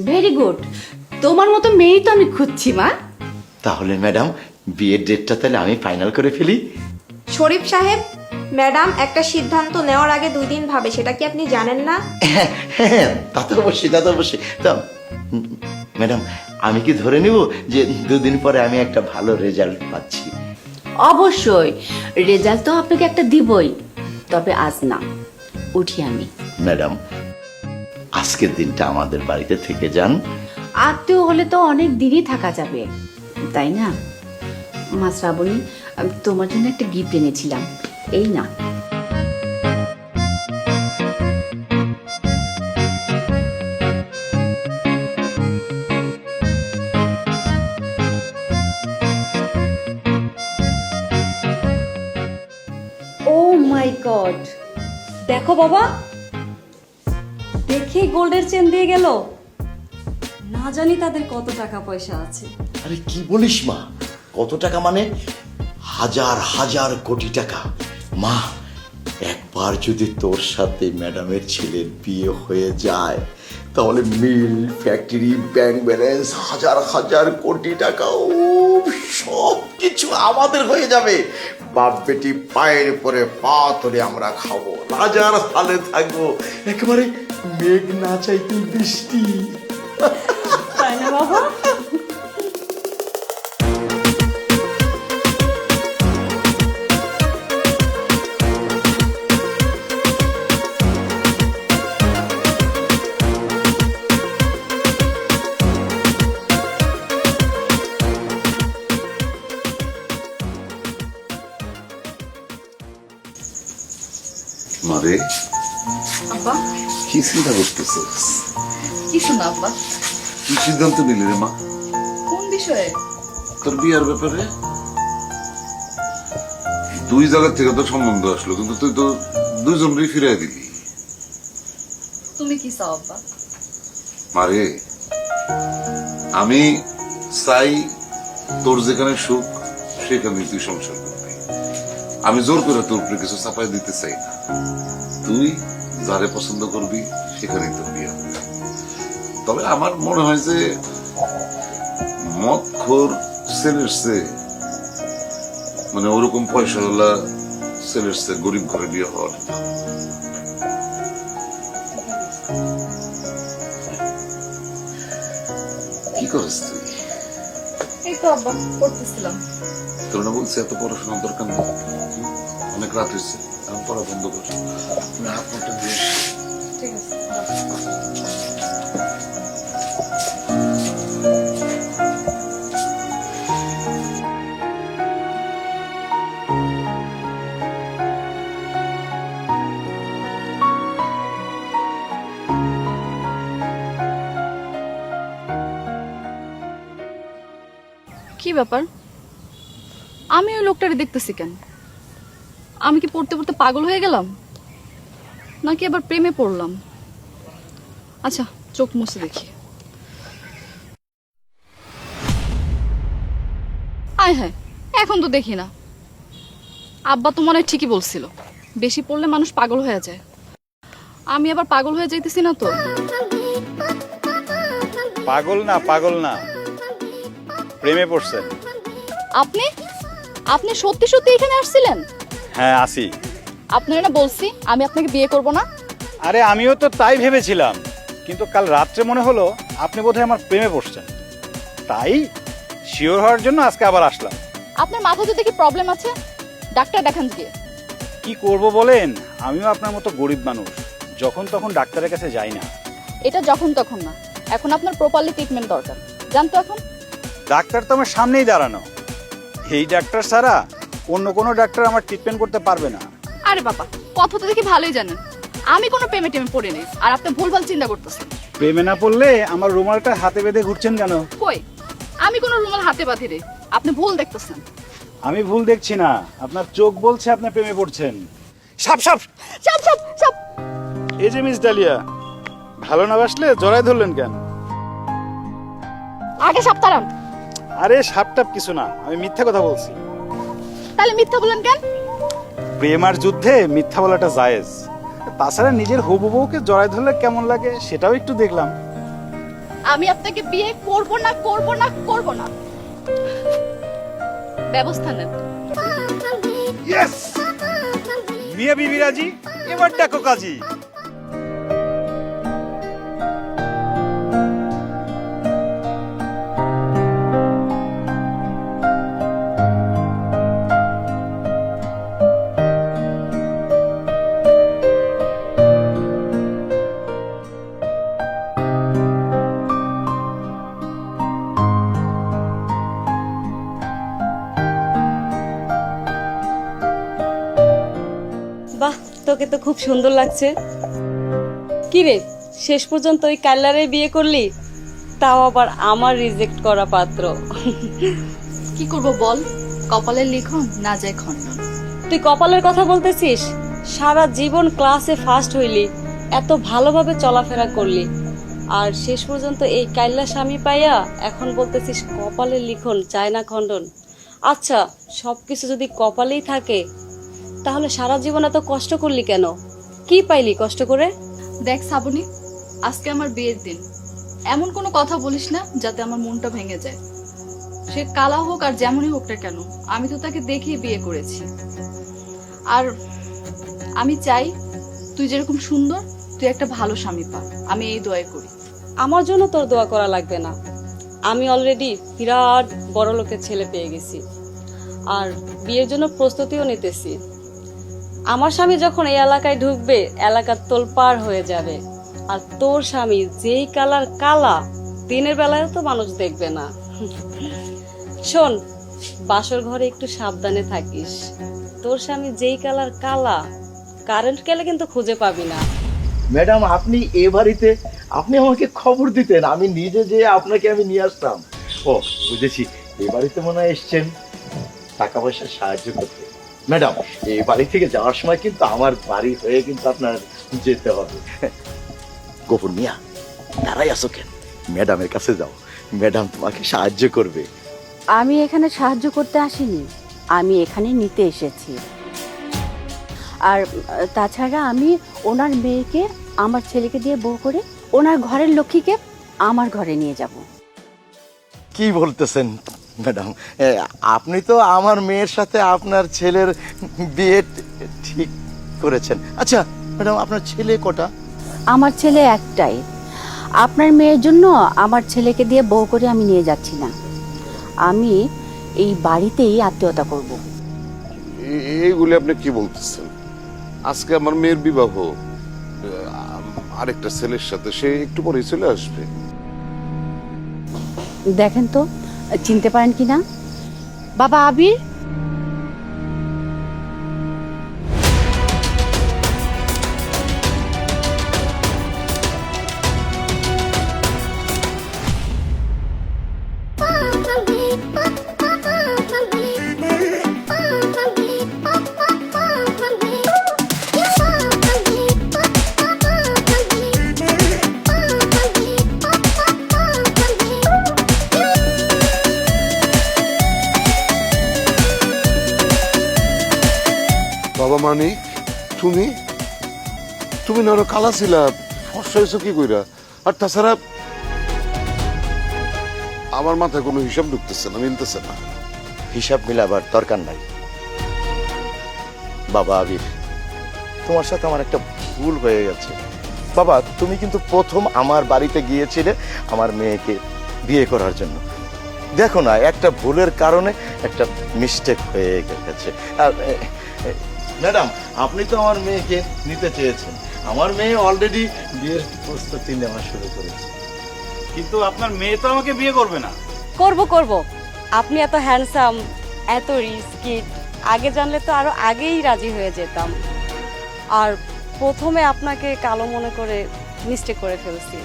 S7: ভেরি গুড, তোমার মতো মেয়েই তো আমি খুঁজছি মা।
S1: তাহলে ম্যাডাম বিয়ের ডেটটা তাহলে আমি ফাইনাল করে ফেলি।
S8: শরীফ সাহেব, ম্যাডাম একটা সিদ্ধান্ত নেওয়ার আগে 2 দিন ভাবে, সেটা কি আপনি জানেন না?
S1: হ্যাঁ, তা তো অবশ্যই, তা তো অবশ্যই। তা ম্যাডাম, আমি কি ধরে নিব যে 2 দিন পরে আমি একটা ভালো রেজাল্ট পাচ্ছি?
S7: অবশ্যই রেজাল্ট তো আপনাকে একটা দিবই, তবে আজ না, উঠি আমি।
S1: ম্যাডাম, আজকের দিনটা আমাদের বাড়িতে থেকে যান।
S7: আত্মীয় হলে তো অনেক দিনই থাকা যাবে, তাই না? মা শ্রাবণী, আমি তোমার জন্য একটা গিফট এনেছিলাম, এই না।
S3: ও মাই গড, দেখো বাবা, দেখে গোল্ডের চেন দিয়ে গেল। না জানি তাদের কত টাকা পয়সা আছে।
S1: আরে কি বলিস মা, কত টাকা মানে? হাজার হাজার কোটি টাকা। মা, একবার যদি তোর সাথে ম্যাডামের ছেলের বিয়ে হয়ে যায়, তাহলে মিল, ফ্যাক্টরি, ব্যাংক ব্যালেন্স, হাজার হাজার কোটি টাকা, ও সব কিছু আমাদের হয়ে যাবে। বাপ বেটি পায়ের পরে পা ধরে আমরা খাবো, রাজার হালে থাকবো, একেবারে মেঘ না চাইতেই বৃষ্টি।
S3: তাই না বাবা?
S6: মারে,
S5: আব্বা,
S6: কি চিন্তা করতেছিস?
S5: কিছু না আব্বা।
S6: কি সিদ্ধান্ত নিলি রে মা
S5: কোন বিষয়ে?
S6: তোর বিয়ার ব্যাপারে? 2 জায়গা থেকে তো সম্বন্ধ আসলো, কিন্তু তুই তো 2 জনকেই ফিরাই দিলি।
S5: তুমি কি চাও আব্বা?
S6: মারে, আমি চাই তোর যেখানে সুখ সেখানে তুই সংসার করবি। আমি জোর করে তোর উপরে কিছু চাপাই দিতে চাই না। তুই যারে পছন্দ করবি সেখানেই তোর বিয়ে হবে। তবে আমার মনে হয় যে মদখোর ছেলের চেয়ে, মানে ওরকম পয়সাওয়ালা ছেলের চেয়ে গরিব ঘরে বিয়ে হওয়ার কি করিস তুই?
S5: এই তো আব্বা পড়তেছিলাম।
S6: তোর না বলছি এত পড়াশোনার দরকার নেই, অনেক রাত হয়েছে, এখন পড়া বন্ধ কর। তুমি হাত মুখটা দিয়ে
S5: ঠিক আছে। কি ব্যাপার? আমি ওই লোকটারে দেখতেছি কেন? আমি কি পড়তে পড়তে পাগল হয়ে গেলাম, নাকি আবার প্রেমে পড়লাম? আচ্ছা, চোখ মুছে দেখি। আয় হ্যাঁ, এখন তো দেখি না। আব্বা তো মনে হয় ঠিকই বলছিল, বেশি পড়লে মানুষ পাগল হয়ে যায়। আমি আবার পাগল হয়ে যাইতেছি না তো?
S2: পাগল না, পাগল না, প্রেমে পড়ছেন।
S5: আপনি আপনি সত্যি সত্যি এখানে আসছিলেন?
S2: হ্যাঁ, আসি।
S5: আপনারা না বলছি আমি আপনাকে বিয়ে করব না?
S2: আরে আমিও তো তাই ভেবেছিলাম, কিন্তু কাল রাত্রে মনে হলো আপনি বোধহয় আমার প্রেমে পড়ছেন, তাই শিওর হওয়ার জন্য আজকে আবার আসলাম।
S5: আপনার মাথাতে দেখি প্রবলেম আছে, ডাক্তার দেখান গিয়ে।
S2: কি করব বলেন, আমিও আপনার মতো গরিব মানুষ, যখন তখন ডাক্তারের কাছে যাই না।
S5: এটা যখন তখন না, এখন আপনার প্রপারলি ট্রিটমেন্ট দরকার। জান তো এখন?
S2: ডাক্তার তো আমার সামনেই দাঁড়ানো, এই ডাক্তার ছাড়া অন্য কোনো ডাক্তার আমার ট্রিটমেন্ট করতে পারবে না।
S5: আরে বাবা, কথা তো দেখি ভালোই জানেন। আমি কোনো প্রেমে টেমে পড়িনি, আর আপনি ভুলভাল চিন্তা করতেছেন।
S2: প্রেমে না পড়লে আমার রুমালটা হাতে বেঁধে ঘুরছেন কেন?
S5: কই, আমি কোনো রুমাল হাতে বাঁধি রে, আপনি ভুল দেখতেছেন।
S2: আমি ভুল দেখছি না, আপনার চোখ বলছে আপনি প্রেমে পড়ছেন।
S1: সাপ সাপ
S5: চাপ চাপ চাপ।
S2: এই যে মিস ডালিয়া, ভালো না বাসলে জড়াই ধরলেন কেন?
S5: আগে সাপ তাড়ান।
S2: আরে সাপটাপ কিছু না, আমি মিথ্যা কথা বলছি।
S5: তাহলে মিথ্যা বলেন কেন?
S2: প্রেম আর যুদ্ধে মিথ্যা বলাটা জায়েজ। তাছাড়া নিজের হবু বউকে জড়াই ধরলে কেমন লাগে সেটাও একটু দেখলাম।
S5: আমি আপনাকে বিয়ে করব না করব না করব না। ব্যবস্থা নেন।
S2: ইয়েস, মিয়া বিবি রাজি, এবার ডাকো কাজী।
S3: বাহ, তোকে তো খুব সুন্দর লাগছে। কি রে, শেষ পর্যন্ত ওই কাল্লারে বিয়ে করলি, তাও আবার আমার রিজেক্ট করা পাত্র।
S5: কি করব বল, কপালের লিখন না যায় খণ্ডন।
S3: তুই কপালের কথা বলতেছিস? সারা জীবন ক্লাসে ফার্স্ট হইলি, এত ভালোভাবে চলাফেরা করলি, আর শেষ পর্যন্ত এই কাইল্লা স্বামী পাইয়া এখন বলতেছিস কপালের লিখন চায় না খণ্ডন। আচ্ছা, সবকিছু যদি কপালেই থাকে তাহলে সারা জীবন এত কষ্ট করলি কেন? কি পাইলি কষ্ট করে?
S5: দেখ শ্রাবণী, আজকে আমার বিয়ের দিন, এমন কোনো কথা বলিস না যাতে আমার মনটা ভেঙে যায়। সে কালা হোক আর যেমনই হোক না কেন, আমি তো তাকে দেখেই বিয়ে করেছি। আর আমি চাই তুই যেরকম সুন্দর, তুই একটা ভালো স্বামী পা। আমি এই দোয়াই করি।
S3: আমার জন্য তোর দোয়া করা লাগবে না, আমি অলরেডি বিরাট বড় লোকের ছেলে পেয়ে গেছি, আর বিয়ের জন্য প্রস্তুতিও নিতেছি। আমার স্বামী যখন এই এলাকায় ঢুকবে, এলাকার তোলপাড় হয়ে যাবে। আর তোর স্বামী যেই কালার কালা, দিনের বেলায় তো মানুষ দেখবে না। শোন, বাসর ঘরে একটু সাবধানে থাকিস। তোর স্বামী যেই কালার কালা, কারেন্ট গেলে কিন্তু খুঁজে পাবি না।
S1: ম্যাডাম, আপনি এ বাড়িতে আপনি আমাকে খবর দিতেন, আমি নিজে যে আপনাকে আমি নিয়ে আসতাম। ও বুঝেছি, এ বাড়িতে মনে হয় এসছেন টাকা পয়সার সাহায্য করতে। ম্যাডাম, এই বাড়ি থেকে যাওয়ার সময় কিন্তু আমার বাড়ি হয়ে কিন্তু আপনার যেতে হবে। গোপন মিয়া, দাঁড়াই আসো কেন? ম্যাডামের কাছে যাও, ম্যাডাম তোমাকে সাহায্য করবে।
S7: আমি এখানে সাহায্য করতে আসিনি, আমি এখানে নিতে এসেছি। আর তাছাড়া আমি ওনার মেয়েকে আমার ছেলেকে দিয়ে বউ করে ওনার ঘরের লক্ষ্মীকে আমার ঘরে নিয়ে যাব।
S1: কি বলতেছেন ম্যাডাম? আপনি তো আমার মেয়ের সাথে আপনার ছেলের বিয়ে ঠিক করেছেন। আচ্ছা ম্যাডাম, আপনার ছেলে কটা?
S7: আমার ছেলে একটাই। আপনার মেয়ের জন্য আমার ছেলেকে দিয়ে বউ করে আমি নিয়ে যাচ্ছি না, আমি এই বাড়িতেই আত্মীয়তা করব।
S6: এইগুলি আপনি কি বলতেছেন? আজকে আমার মেয়ের বিবাহ, আরেকটা ছেলের সাথে, সে একটু পরেই চলে আসবে।
S7: দেখেন তো চিনতে পারেন কিনা? বাবা আবির।
S6: বাবা মানিক, তুমি তুমি না আরো কালা ছিলা, ফর্সা হয়েছো কি কইরা? আর তাছাড়া আমার মাথায় কোনো হিসাব ঢুকতেছে না, মিলতেছে না।
S1: হিসাব মিলাবার দরকার নাই বাবা আবির, তোমার সাথে আমার একটা ভুল হয়ে গেছে। বাবা, তুমি কিন্তু প্রথম আমার বাড়িতে গিয়েছিলে আমার মেয়েকে বিয়ে করার জন্য। দেখো না, একটা ভুলের কারণে একটা মিস্টেক হয়ে গেছে। আর ম্যাডাম, আপনি তো আমার মেয়েকে নিতে চেয়েছেন, আমার মেয়ে অলরেডি বিয়ের প্রস্তুতি নেওয়া শুরু করেছে।
S2: কিন্তু আপনার মেয়ে তো আমাকে বিয়ে করবে না।
S3: করব করব, আপনি এত হ্যান্ডসাম, এত রিস্কি, আগে জানলে তো আরো আগেই রাজি হয়ে যেতাম। আর প্রথমে আপনাকে কালো মনে করে মিস্টেক করে ফেলছি,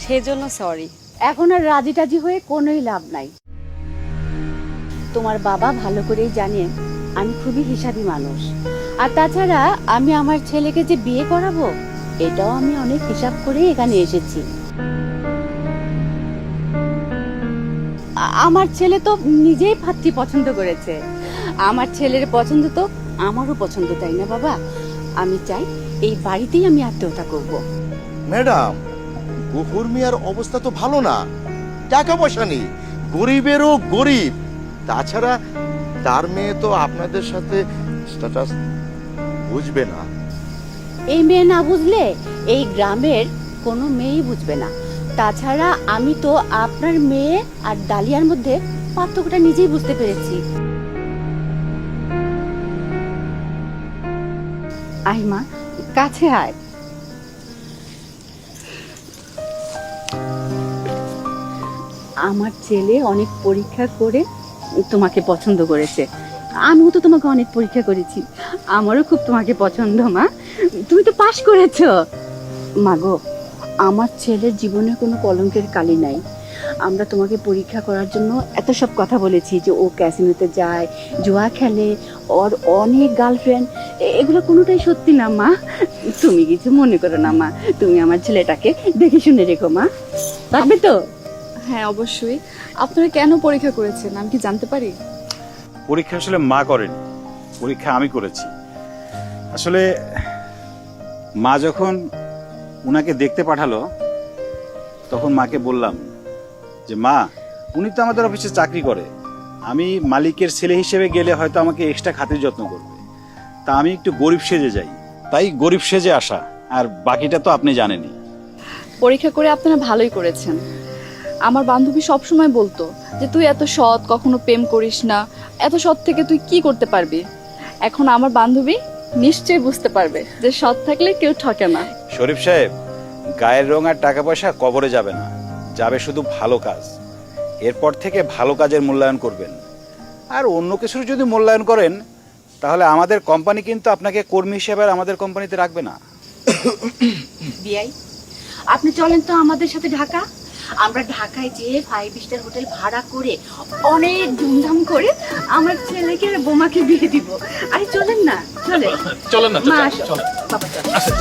S3: সেজন্য সরি।
S7: এখন আর রাজি টাজি হয়ে কোনোই লাভ নাই। তোমার বাবা ভালো করেই জানে আমি খুবই হিসাবী মানুষ। আর তাছাড়া আমি আমার ছেলেকে যে বিয়ে করাবো এটাও আমি অনেক হিসাব করে এখানে এসেছি। আমার ছেলে তো নিজেই পাত্রী পছন্দ করেছে। আমার ছেলের পছন্দ তো আমারও পছন্দ, তাই না বাবা? আমি চাই এই বাড়িতেই আমি আত্মীয়তা করব।
S1: ম্যাডাম, গফুর মিয়ার অবস্থা তো ভালো না, টাকা পয়সা নেই, গরিবেরও গরিব। তাছাড়া তার মেয়ে তো আপনাদের সাথে স্ট্যাটাস বুঝবে না।
S7: এই মেয়ে না বুঝলে এই গ্রামের কোনো মেয়েই বুঝবে না। তাছাড়া আমি তো আপনার মেয়ে আর ডালিয়ার মধ্যে পার্থক্যটা নিজেই বুঝতে পেরেছি। আয় মা, কাছে আয়। আমার ছেলে অনেক পরীক্ষা করে তোমাকে পছন্দ করেছে। আমিও তো তোমাকে অনেক পরীক্ষা করেছি, আমারও খুব তোমাকে পছন্দ মা। তুমি তো পাশ করেছো। মাগো, আমার ছেলের জীবনে কোনো কলঙ্কের কালি নাই। আমরা তোমাকে পরীক্ষা করার জন্য এত সব কথা বলেছি যে ও ক্যাসিনোতে যায়, জুয়া খেলে, ওর অনেক গার্লফ্রেন্ড। এগুলো কোনোটাই সত্যি না মা। তুমি কিছু মনে করো না মা, তুমি আমার ছেলেটাকে দেখে শুনে রেখো মা। রাখবে তো?
S5: হ্যাঁ অবশ্যই। আপনারা কেন পরীক্ষা করেছেন আমি কি জানতে পারি?
S2: পরীক্ষা আসলে মা করেনি, পরীক্ষা আমি করেছি। আসলে মা যখন উনাকে দেখতে পাঠালো তখন মাকে বললাম যে মা, উনি তো আমাদের অফিসে চাকরি করে, আমি মালিকের ছেলে হিসেবে গেলে হয়তো আমাকে এক্সট্রা খাতির যত্ন করবে, তা আমি একটু গরিব সেজে যাই, তাই গরিব সেজে আসা। আর বাকিটা তো আপনি জানেনই।
S5: পরীক্ষা করে আপনারা ভালোই করেছেন। আমার বান্ধবী সবসময় বলতো যে তুই এত সৎ, কখনো প্রেম করিস না, এত সৎ থেকে তুই কি করতে পারবি। এখন আমার বান্ধবী নিশ্চয়ই বুঝতে পারবে যে সৎ থাকলে কেউ ঠকে না।
S2: শরীফ সাহেব, গায়ের রং আর টাকা পয়সা কবরে যাবে না, যাবে শুধু ভালো কাজ। এরপর থেকে ভালো কাজের মূল্যায়ন করবেন। আর অন্য কিছুর যদি মূল্যায়ন করেন তাহলে আমাদের কোম্পানি কিন্তু আপনাকে কর্মী হিসেবে আর আমাদের কোম্পানিতে রাখবে না।
S7: বিআই, আপনি চলেন তো আমাদের সাথে ঢাকা। আমরা ঢাকায় যেয়ে 5 স্টার হোটেল ভাড়া করে অনেক ধুমধাম করে আমার ছেলেকে আর বোমাকে বিয়ে দিব। আরে চলেন না, চলেন।
S4: চলেন না,
S7: মা
S4: চলেন,
S7: আসো।
S4: চলেন।
S7: বাবা চলো।
S4: আসেন।